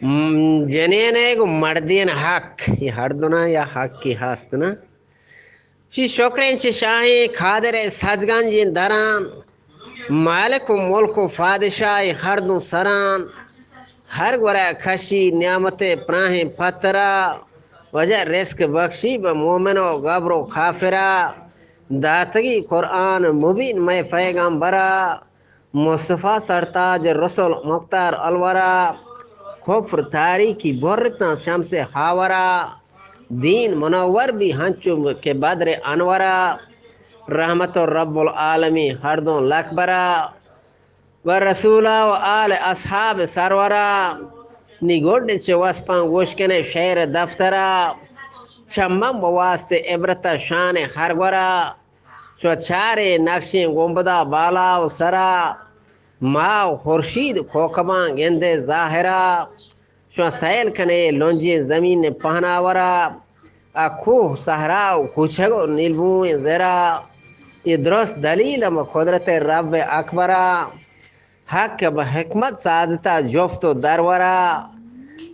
جنین گو مردین حق یہ ہر دنا یا حق کی ہاستنا شی شکرین چی شاہیں خادر سجگان جین دران مالک و ملک و فادشاہ ہر دو سران ہر گورا کھشی نعمت پراہیں پترا وجہ رزق بخشی بمومن و غبر و کافرا داتگی قرآن مبین میں پیغمبرا مصطفیٰ سرتاج رسول مختار الورا کفر تاریکی برتا شمس ہاورا دین منور بھی ہنچو کے بدر انورا رحمت رب العالمین ہردوں لکبرا و رسولہ و آل اصحاب سرورا نی گوڑ چے وسپان گوشکنے شیر دفترا چمم واسط عبرت شان ہر گورا شو چارے نقشیں گنبدہ بالا و سرا ماو خورشید کوکبان گندے ظاہرہ شو سیل کنے لونجی زمین پہناورا کوہ صحراء کوچگو نیلبوئیں زرا یہ درست دلیل قدرت رب اکبرا حق بحکمت سازتا جفت و درورا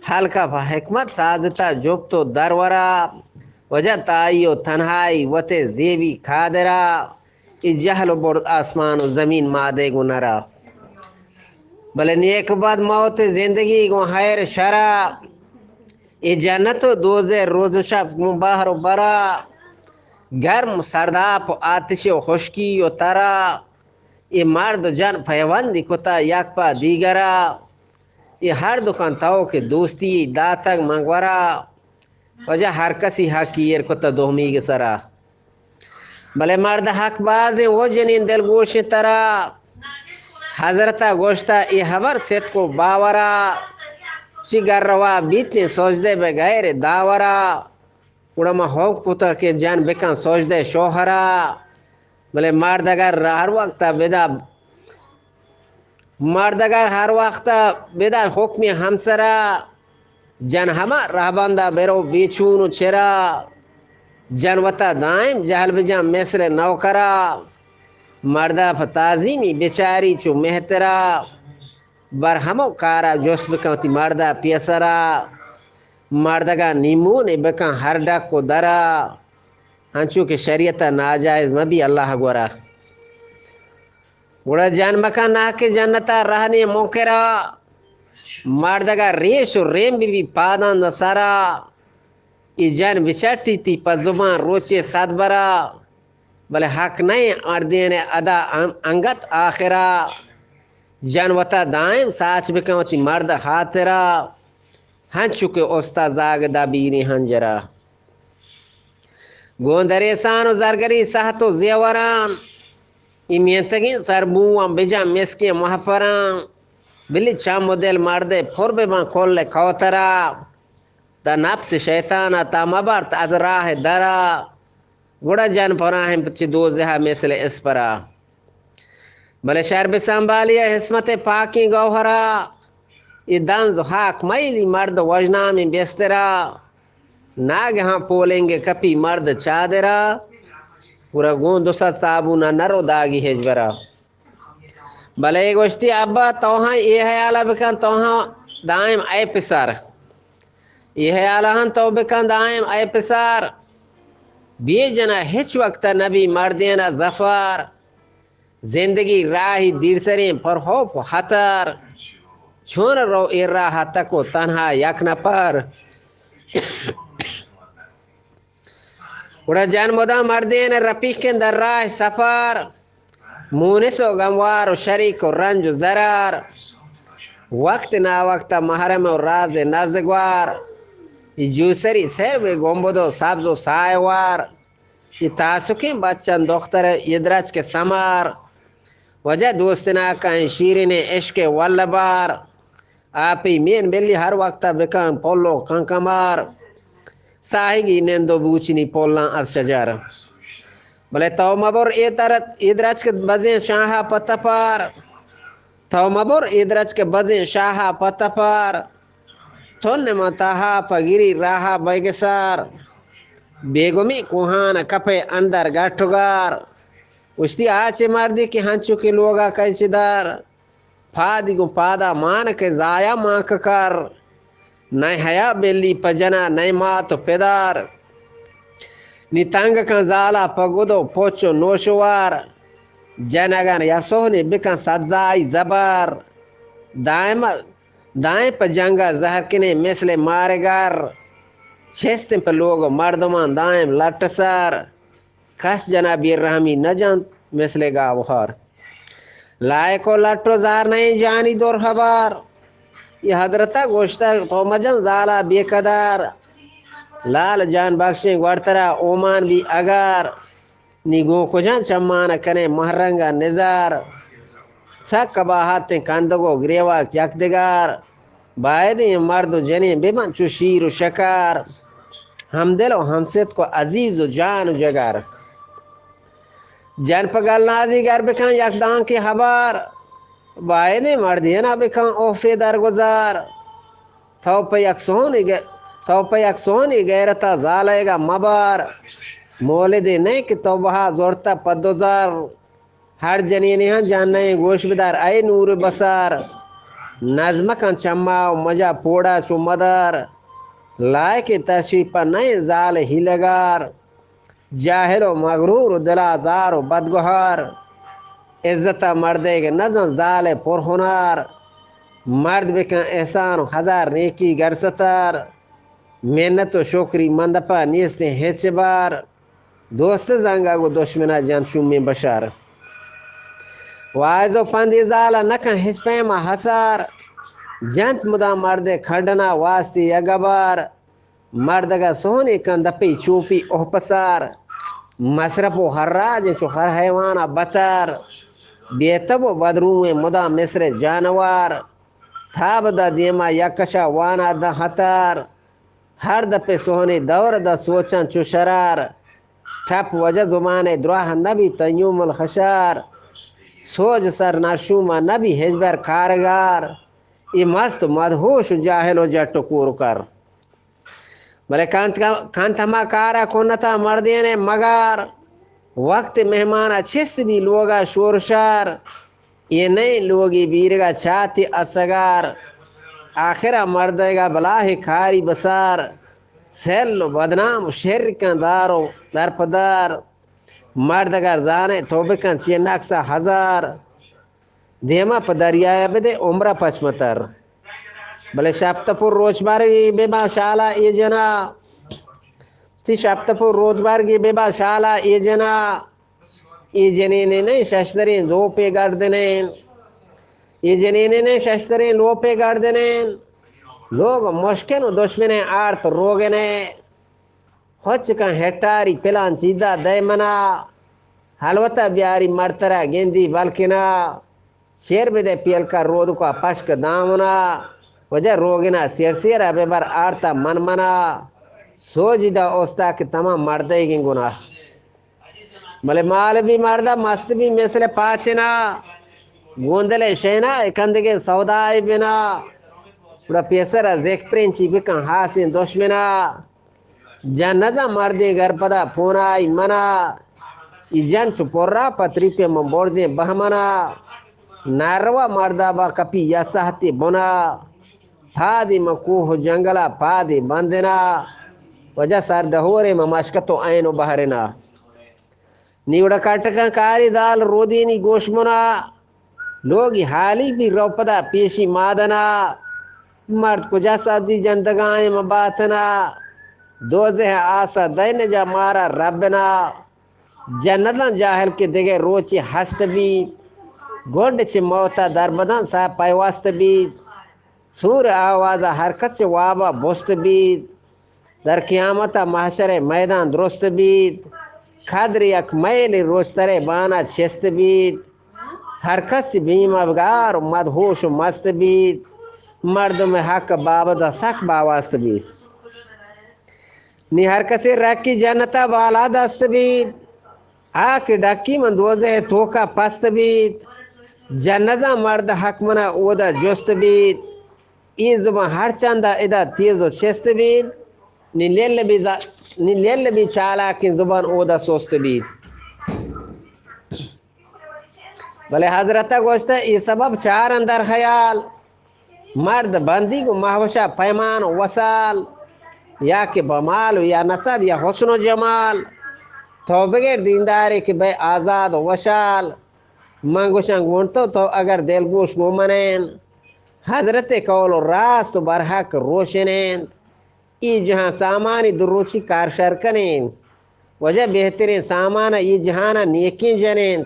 حلقہ بحکمت سازتا جفت و درورا وجہ تائی و تنہائی وط زیبی کھادرا یہ جہل و برد آسمان و زمین مادے گو نرا بلے نیک بعد موت زندگی گو خیر شرع یہ جنت و دوزے روز و شب باہر و برا گرم سرداب و آتش و خشکی و ترا یہ مرد و جن پیوندی کتا یک پا دیگرا یہ ہر دکان تاو کے دوستی داتک منگورا وجہ ہر کسی حقیر کتا دومی کے سرا بلے مرد حق بازیں وہ جنین دل گوش ترا حضرتا گوشتا یہ حبر ست کو باورا چی گر روا بیتنے سوچ دے بغیر داورا اڑما ہوک پتر کے جان بکن سوچ دے شوہرا بلے مرد اگر ہر وقت بدا حکمی ہمسرا جن ہما رہبندہ بیرو بیچون چرا جن وطا دائم جہل بجان مصر نوکرا مردہ فتازیمی بیچاری چو مہترا برہمو کارا جوست بکنتی مردہ پیسرا مردگا نیمون بکن ہر ڈک کو درا ہنچو کہ شریعت ناجائز مبی اللہ گورا گوڑا جان مکان نا کے جنتا رہنے موکرا مردگا ریش و ریم بھی پادان نصرا ای جان بچٹی تی پا زبان روچے صد برا بلے حق نہیں مردین ادا انگت آخرا جان وطا دائم ساچ بکنتی مرد خاطرا ہنچو کہ استا زاگ دا بیری ہنجرا گوندریسان و زرگری سہت و زیوران ایمینتگین سربوان بجا مسکی محفران بلی چام دل مرد پر ببان کل کوترا دا نفس شیطانا تا مبارت از راہ درا گوڑا جان پناہم پچی دوزہا مثل اس پرا بلے شرب سنبالیا حسمت پاکی گوہرا یہ دنز حاک میلی مرد وجنامی بیسترا ناگہاں پولیں گے کپی مرد چادرا پورا گون دوسا صابونہ نرو داگی ہجبرا بلے گوشتی ابا توہاں یہ حیالہ بکن توہاں دائم اے پسر یہ حیالہ ہن تو بکن دائم اے پسر بی جنا ہچ وقت نبی مردینا زفار زندگی راہی دیر سرین پر خوف خطر چون رو ای راہ تکو تنہا یک نپر اڑا جان مدا مردین رفیقین در راہ سفر مونس و غموار و شریک و رنج و ضرر وقت نا وقت محرم و راز نزگوار یہ جوسری سر بے گنبد و سبز و سائیوار یہ تاسکیں بچن دختر ادرج کے سمار وجہ دوستنا کہیں شیرین عشق والبار آپی مین بلی ہر وقت بکن پولو کنکمار ساہگی نندو بوچنی پولنا از شجر بلے تو مبر ادرج کے بزیں شاہا پتپار تو مبر ادرج کے بزیں شاہا پتپار تھن متاہا پگیری راہا بیگسار بیگمی کوہان کپے اندر گٹھگار اشتی آچے مردی کی ہنچو کے لوگا کیسی دار پادی گو پادا مان کے زایا مانک کر نئے حیا بلی پجنا نئے مات پدار نی تنگ کن زالا پگودو پوچو نوشوار جنگن یا سونی بکن سزائی زبر دائیں پہ جنگا زہر کنے مثل مارگر چھستن پہ لوگ مردمان دائیں لٹ سر کس جنابی رحمی نجان مثل گاوہر لائے کو لٹو زار نہیں جانی دور خبر یہ حضرتہ گوشتہ تو مجن زالا بے قدر لال جان بخشیں گوڑترا اومان بھی اگر نیگو کو جان چمانا کنے محرنگا نظار تھک کباہتیں کندگو گریوا یکدگار باید مرد و جنین بمن چو شیر و شکار ہم دل و ہم ست کو عزیز و جان و جگر جن پگل نازی گر بکن یک دان کی خبر باید مردی نا بکن اوفی درگزار تو پہ یک سونی غیرتا زالے گا مبار مولدی نہیں کہ تو بہا زورتا پدوزار ہر جنینی ہاں جاننے گوش بدار اے نور بسار نظمکن چماو مجا پوڑا چو مدار لائے کی تشریفہ نہیں زال ہی لگار جاہل و مغرور و دلازار و بدگوہار عزت مردے کے نظم زال پرہنار مرد بکن احسان و ہزار نیکی گر ستار محنت و شکری مندپا نیستے ہیچ بار دوست زنگا گو دشمنا جان شومی بشار وائز و پندی زالا نکن ہچ پیما حسار جنت مدا مرد کھڑنا واسطی یگبار مردگا سونی کن دپی چوپی اوہ پسار مصرف و حراج چو ہر حیوانا بطر بیتب و بدروم مدا مصر جانوار تھاب دا دیما یکشا وانا دا خطر ہر دپی سونی دور دا سوچن چو شرار ٹھپ وجہ زمان دراہ نبی تیوم الخشار سوج سر نشوما نبی ہجبر کارگار یہ مست مدہوش جاہل و جٹو کور کر بلے کانت ہما کارا کنتا مردین مگار وقت مہمانا چھست بھی لوگا شورشار یہ نہیں لوگی بیرگا چھاتی اسگار آخرہ مردگا بلاہ کھاری بسار سیل و بدنام شرکن دارو در پدار مردگر زانے توبکن چیئے نقصہ ہزار دیما پا دریائے بدے عمرہ پچمتر بلے شابتپور روچبارگی بے با شالا یہ جنا شابتپور روچبارگی بے با شالا یہ جنا یہ جنینے نہیں ششترین دو پہ گردنین یہ جنینے نہیں ششترین لو پہ گردنین لوگ مشکن و دشمنے آرت روگنے خوچ کن ہیٹاری پلان چیدہ دے منا حلوتا بیاری مرترہ گندی بلکنا شیر بدے پیل کا رود کو پشک دامنا وجہ روگنا سیر سیر ابے بر آرتا من منا سوجدہ اوستا کہ تمام مردے گی گناہ بلے مال بھی مردہ مست بھی مثل پاچنا گوندلے شینا اکندگے سودائی بنا بڑا پیسرہ زیک پرنچی بکن حاسن دشمنا جنزہ مردی گر پدا پونائی منا ای جن چپور را پتری پہ مبورزیں بہمنا ناروا مردہ با کپی یا سہتی بنا پادی مکوہ جنگلا پادی بندنا وجہ سر ڈہورے مماشکتو اینو بہرنا نیوڑا کٹکن کاری دال رودینی گوش منا لوگی حالی بھی رو پدا پیشی مادنا مرد کجا سادی جندگائیں مباتنا دوزہ آسا دین جا مارا ربنا جنتاں جاہل کے دگے روچی ہست بیت گوڑ چی موتا در بدن سا پیوست بیت سور آوازہ حرکت سے وابا بست بیت در قیامتا محشر میدان درست بیت خدر یک میل روشتر بانا چست بیت حرکت سے بیم افگار مدہوش و مست بیت مردم حق بابدہ سک باواست بیت نی ہر کسی رکی جنتا بالا دست بیت آک ڈکی من دوزہ توکا پست بیت جنزہ مرد حق منا اودا جست بیت ای زبان ہر چندہ ادا تیز و چست بیت نی لیل بی چالا کی زبان اودا سوست بیت بلے حضرتہ گوشتا ای سبب چار اندر خیال مرد بندی کو محوشہ پیمان و وصال یا کہ بمال و یا نسب یا حسن و جمال تو بغیر دینداری کہ بے آزاد و وشال منگوشنگ ونتو تو اگر دل گوش مومنین حضرت قول و راست و برحق روشنین ای جہاں سامانی دروچی کار شرکنین وجہ بہترین سامانہ ای جہانا نیکی جنین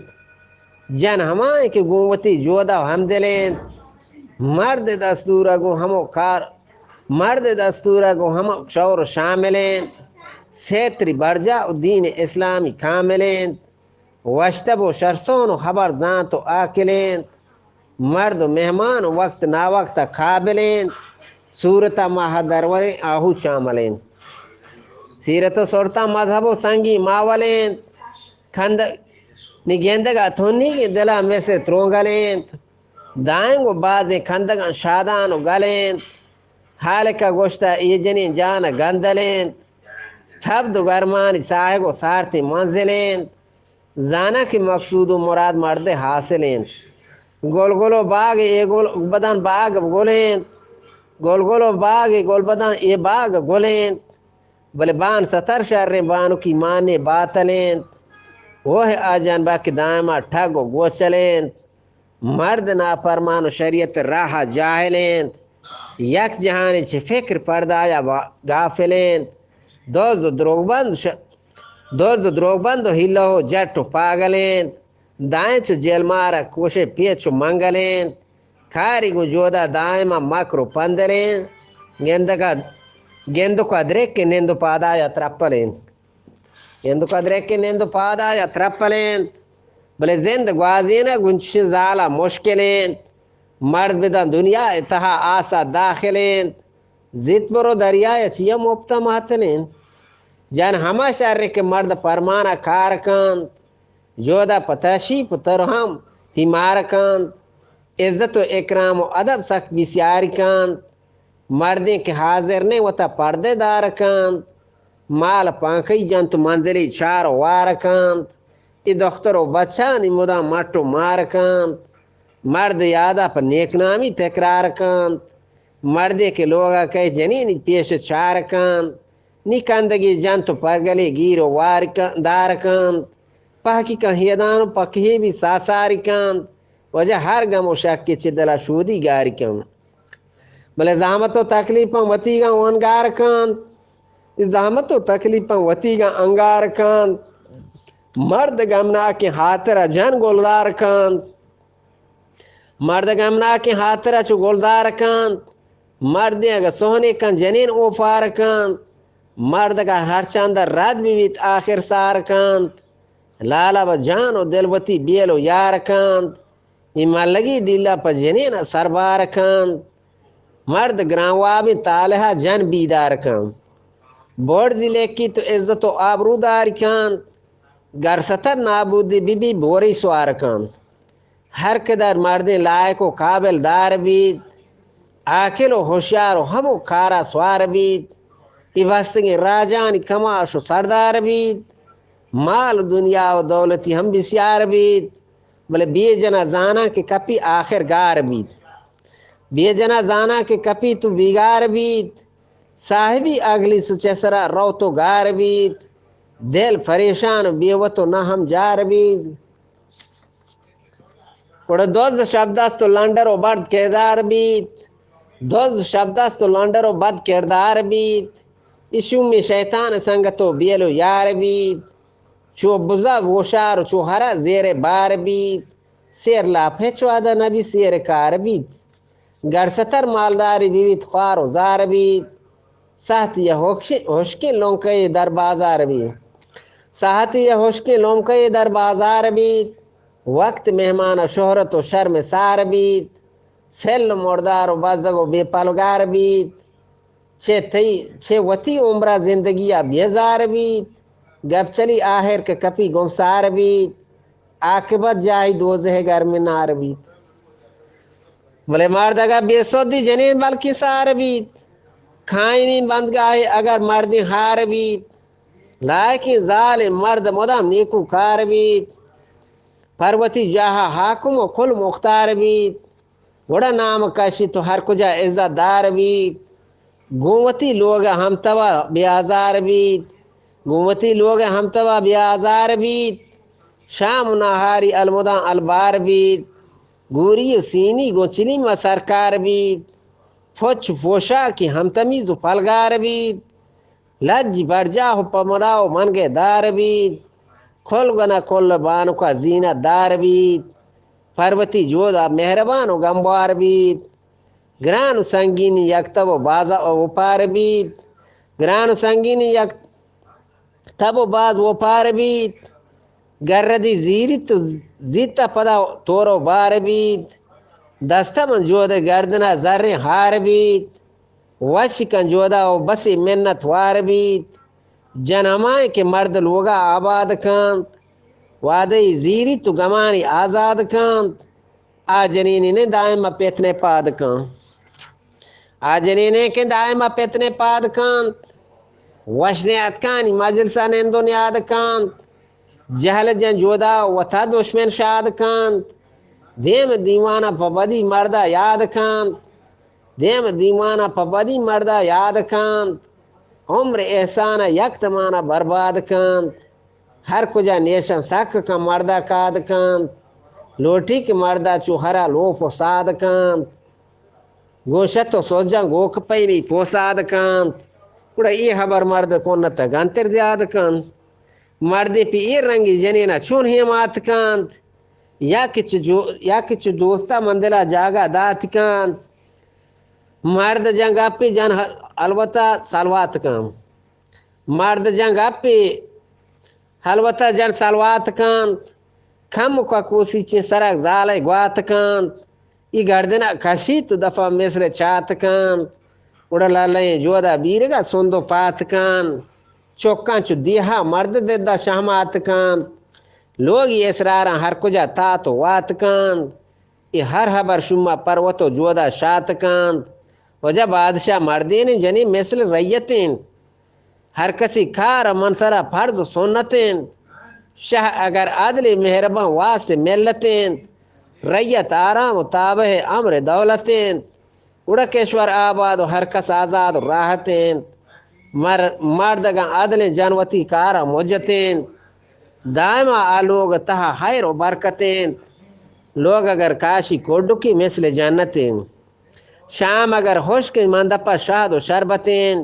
جن ہمائیں کہ گوتی جودہ و ہمدلین مرد دستورہ گو ہمو کار مرد دستورہ گو ہمو شور شاملین سیتری برجا و دین اسلامی کاملین وشتب و شرسون و خبر زانت و آکلین مرد و مہمان و وقت نا وقت قابلین صورتہ ماہ درور آہو شاملین سیرت و صورتہ مذہب و سنگی ماولین کھند نگیندگا تھونی کے دلہ میں سے ترونگلین دائیں و بازیں کھندگا شادان و گلین حالکہ گوشتہ یہ جنین جان گندلین تھب دو گرمانی صاحب و سارتی منزلین زانا کی مقصود و مراد مرد حاصلین گول گولو باغ یہ گول بدن باغ گولین گول گولو باغ گول بدن یہ باغ گولین بلے بان ستر شر بانو کی مانے باطلین وہ ہے آجان باقی دائمہ ٹھگ و گوچلین مرد نافرمان و شریعت راہ جاہلین یک جہانی چھ فکر پردایا غافلین دوز و دروگ بند و ہلو جٹ و پاگلین دائیں چو جیل مارا کوشے پیچو منگلین کاری گو جودا دائمہ مکر و پندلین گندو کا درک نندو پادایا ترپلین گندو کا درک نندو پادایا ترپلین بلے زند گوازینہ گنچش زالا مشکلین مرد بدن دنیا اتہا آسا داخلین زیت برو دریائے چیا مبتا ماتلین جان ہما شر کے مرد فرمانا کارکند جودا پترشی پترہم تی مارکند عزت و اکرام و ادب سک بسیاری کند مردیں کے حاضر نے وطا پردے دارکند مال پانکی جنت منزلی چار وارکند ای دختر و بچانی مدا مٹو مارکند مرد یادا پر نیک نامی تکرار کند مردے کے لوگا کہے جنینی پیش چارکند نی کندگی جنتو پرگلی گیر و دارکند پاکی کہیدانو پکی بھی ساساری کند وجہ ہر گم و شک کے چدلا شودی گاری کند بلے زحمت و تکلیفاں وطیگا انگار کند زحمت و تکلیفاں وطیگا انگار کند مرد گمنا کے ہاترہ جن گلدار کند مرد گمنا کے ہاترہ چو گلدار کند مرد اگر سونے کن جنین اوفار کند مرد کا ہر چاندر رد بیت آخر سار کند لالا با جان و دلوتی بیلو یار کند ایمان لگی ڈیلا پا جنین سربار کند مرد گرانوابی تالہا جن بیدار کند بوڑ ضلع کی تو عزت و آبرو دار کند گر ستر نابودی بی بی بوری سوار کند ہر قدر مرد لائق و قابل دار بید آکل و ہوشیار و ہمو کارا سوار بید ای بستگی راجانی کماش و سردار بید مال دنیا و دولتی ہم بسیار بید بلے بی جنا زانا کے کپی آخر گار بید بی جنا زانا کے کپی تو بیگار بید صاحبی اگلی سچسرا رو تو گار بید دل فریشان و بیوتو نہ ہم جار بید پڑا دوز شبد است و لندر و بد کردار بید دوز شبد است و لندر و بد کردار بید اشو میں شیطان سنگتو بیلو یار بید چو بزا وشار چو ہرا زیر بار بید سیر لافے چوادا نبی سیر کار بید گر ستر مالداری بیوید خوار و زار بید ساہت یا ہوشکی لونکے در بازار بید ساہت یا ہوشکی لونکے در بازار بید وقت مہمان شہرت و شرم سار بید سل مردار و بزگ و بے پلگار بید چھے وطی عمرہ زندگی بیزار بید گپ چلی آخر کے کپی گمسار بید عاقبت جاہی دوزہ گرم نار بید بلے مردگا بے سودی جنین بلکی سار بید کھائنین بندگاہ اگر مردی ہار بید لیکن ظالم مرد مدام نیکو کار بید پروتی جاہا حاکم و کل مختار بید وڑا نام کشی تو ہر کجا عزت دار بیت گومتی لوگ ہم توا بیازار بیت گومتی لوگ ہم توا بیازار بیت شام نہاری المداں البار بیت گوری و سینی گوچلی و سرکار بیت پھچ پوشاکی ہم تمیز و پلگار بیت لج برجاہ پمراو منگے دار بیت کھل گنا کل بانو کا زینت دار بیت پروتی جودا مہربان و گمبار بیت گران و سنگینی یک تب و بازا و پار بیت گران و سنگینی یک تب و باز و پار بیت گردی زیری تو زیتا پدا تورو بار بیت دستا من جودا گردنا زر ہار بیت وشی کن جودا و بسی منت وار بیت جن ہمائیں کہ مرد لوگا آباد کانت وادی زیری تو گمانی آزاد کانت آجنینی نے دائم پیتنے پاد کانت آجنینی کے دائم پیتنے پاد کانت وشنے اتکانی مجلسہ نندن یاد کانت جہل جن جودا وطا دشمن شاد کانت دیم دیوانہ پبدی مردہ یاد کانت دیم دیوانہ پبدی مردہ یاد کانت عمر احسانہ یک تمانہ برباد کانت ہر کجا نیشن سک کا مردہ کاد کانت لوٹی کے مردہ چوہرا لوپ و ساد کانت گوشت و سوجن گوک پیمی پوساد کانت اڑا ای حبر مرد کونتا گنتر زیاد کانت مردی پی ای رنگی جنینا چون ہیمات کانت یا کچھ دوستا مندلا جاگا دات کانت مرد جنگ اپی جن البتہ سلوات کام مرد جنگ اپی البتہ جن سلوات کانت کم کا کوسی چی سرک زالے گوات کانت ای گردنا کشی تو دفع مصر چات کانت اڑا لالیں جودا بیرگا سندو پات کانت چوکان چو دیہا مرد دیدہ شہمات کانت لوگی اسرارا ہر کجا تاتو وات کانت ای ہر حبر شما پروتو جودا شات کانت وجہ بادشاہ مردین جنی مثل ریتین ہر کسی کار منصرہ فرض و سنتین شاہ اگر عدل مہربان واسط ملتین ریت آرام و تابع امر دولتین اڑکیشور آباد و ہر کس آزاد و راحتین مردگاں عدل جنوتی کارا مجتین دائما آلوگ تہا خیر و برکتین لوگ اگر کاشی کوڈکی مثل جنتین شام اگر خشک مندپا شاد و شربتین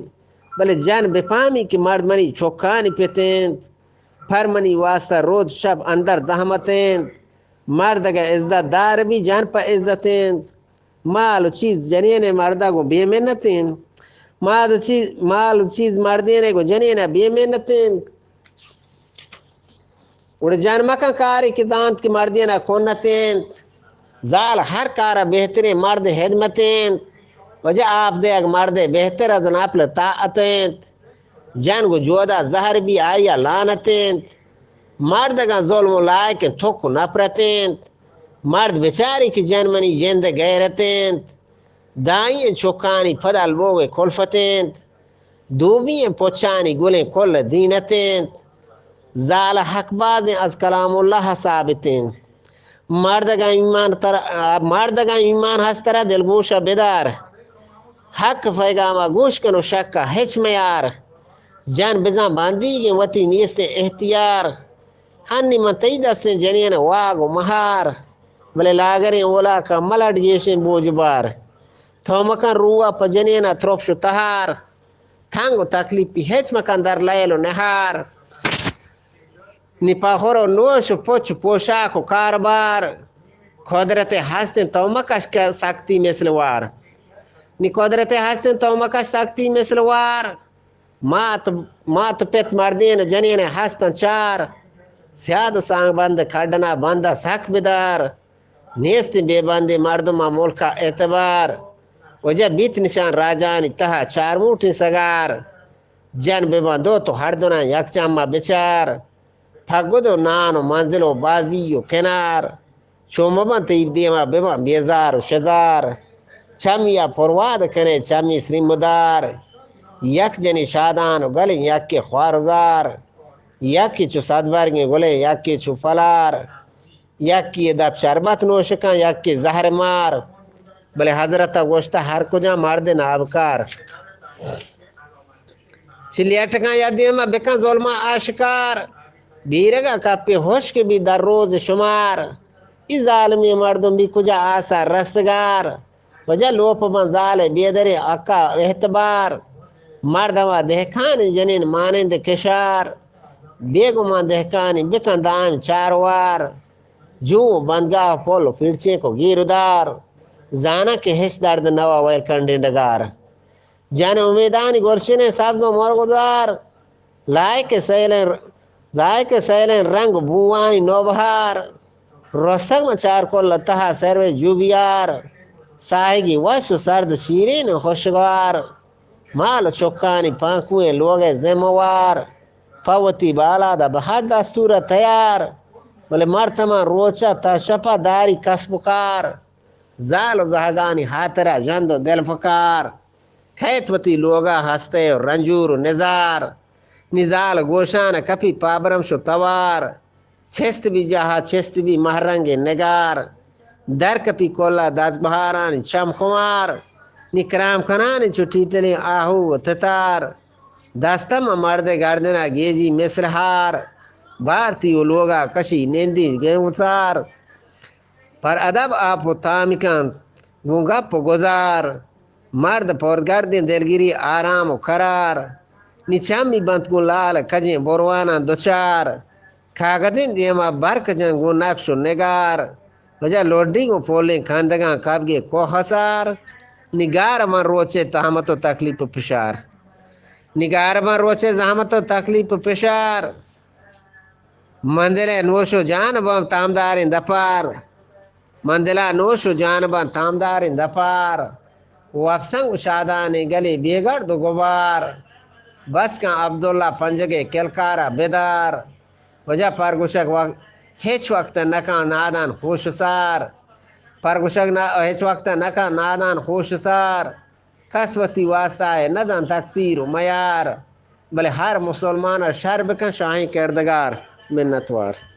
بلے جن بفامی کی مرد منی چوکانی پیتین پر منی واسطہ رود شب اندر دہمتین مرد اگر عزت دار بھی جن پا عزتین مال و چیز جنین مردہ کو بے منتین مال و چیز مردین کو جنین بے منتین اڑ جان مکان کاری کی دانت کی مردین کونتین زال ہر کارا بہترین مرد خدمتین وجہ آپ دے اگ مرد بہتر از ناپل طاعتین جان کو جودا زہر بھی آیا لانتین مردگاں ظلم و لائق تھک نفرتین مرد بیچاری کی جن منی جند غیرتین دائیں چوکانی پدل بوگے کلفتین دوبیں پوچانی گلیں کل دینتین زال حق بازیں از کلام اللہ ثابتین مردگاں ایمان ہسترہ دل گوشہ بدار حق پیغامہ گوش کنو شکا ہچ میار جان بزن باندی گے وطی نیست احتیار ہنی من تی دستیں جنین واگ و مہار بلے لاگریں اولا کا ملٹ جیشیں بوجبار تھومکن روح پا جنین تروپش و تہار تھنگ و تکلیفی ہچ مکن در لیل و نہار نپاخور و نوش و پچ پوشاک و کاربار قدرت ہستن تو مکش کا سکتی مثل وار نی قدرت ہستن تو مکش سکتی مثل وار مات پیت مردین جنین ہستن چار سیاد سانگ بند کھڑنا بندہ سک بدار نیست بے بندی مردمہ ملکہ اعتبار وجہ بیت نشان راجانی تہا چار موٹی سگار جن بے بندو تو ہر دنہ یک چمہ بچار پھگد و نان و منزل و بازی و کنار شوم بند تیب دیما بما بیزار و شدار چمیا پرواد کنے چمی سری مدار یک جنی شادان و گلی یکی خوارزار یکی چو صدبرگی گلے یکی چو فلار یکی دب شربت نوشکن یکی زہر مار بلے حضرت گوشتہ ہر کجا مرد نابکار چلی اٹکاں یا دیما بکاں ظلمہ آشکار بیرگا کپی ہوش کے بھی در روز شمار اس ظالمی مردم بھی کجا آسا رستگار وجہ لوپ منزال بیدر اکا احتبار مردما دہکان جنین مانند کشار بیگمان دہکانی بکن دائم چاروار جو بندگاہ پول پھرچے کو گیردار زانا کے حس درد نوا ویر کنڈنڈگار جان امیدانی گرشن سبز و مرغدار لائق سیلن رنگ بوانی نوبہار رستگ میں چار کو لتہا سروے جوبیار سائگی وش سرد شیرین خوشگوار مال چکانی پانکویں لوگے ذموار پوتی بالا دا بہر دستور تیار بلے مرتمہ روچا تا شپا داری کسبکار زال و زہگانی حاترہ جند و دل فکار کھیتوتی لوگا ہستے و رنجور و نزال گوشان کپی پابرم شو توار چھست بھی جہا چھست بھی مہرنگ نگار در کپی کولا داز بہارانی چم خمار نکرام کنانی چٹیٹلی آہو و تتار دستم مرد گردنا گیجی مسرحار بارتی و لوگا کشی نندی گیوتار پر ادب آپ و تامکان گنگپ و گزار مرد پورگردین دلگیری آرام و قرار نیچامی بند کو لال کجیں بروانا دوچار کاغدین دیما برک جنگو نقش و نگار وجہ لوڈنگ و پولیں کھاندگاں کابگے کو خسار نگار من روچے تحمت و تکلیف و پشار نگار من روچے زحمت و تکلیف و پشار مندلے نوش و جانبم تامدارین دپار مندلہ نوش و جانبم تامدارین دپار وفسنگ و شادانی گلی بیگرد و غبار بس کن عبداللہ پنجگے کلکارا بیدار وجہ پرگوشک وقت ہیچ وقت نکان نادان خوش سار پرگوشک ہیچ وقت نکان نادان خوش سار کسوتی واسطہ ندان تقصیر و میار بلے ہر مسلمان شرب کن شاہیں کردگار منتوار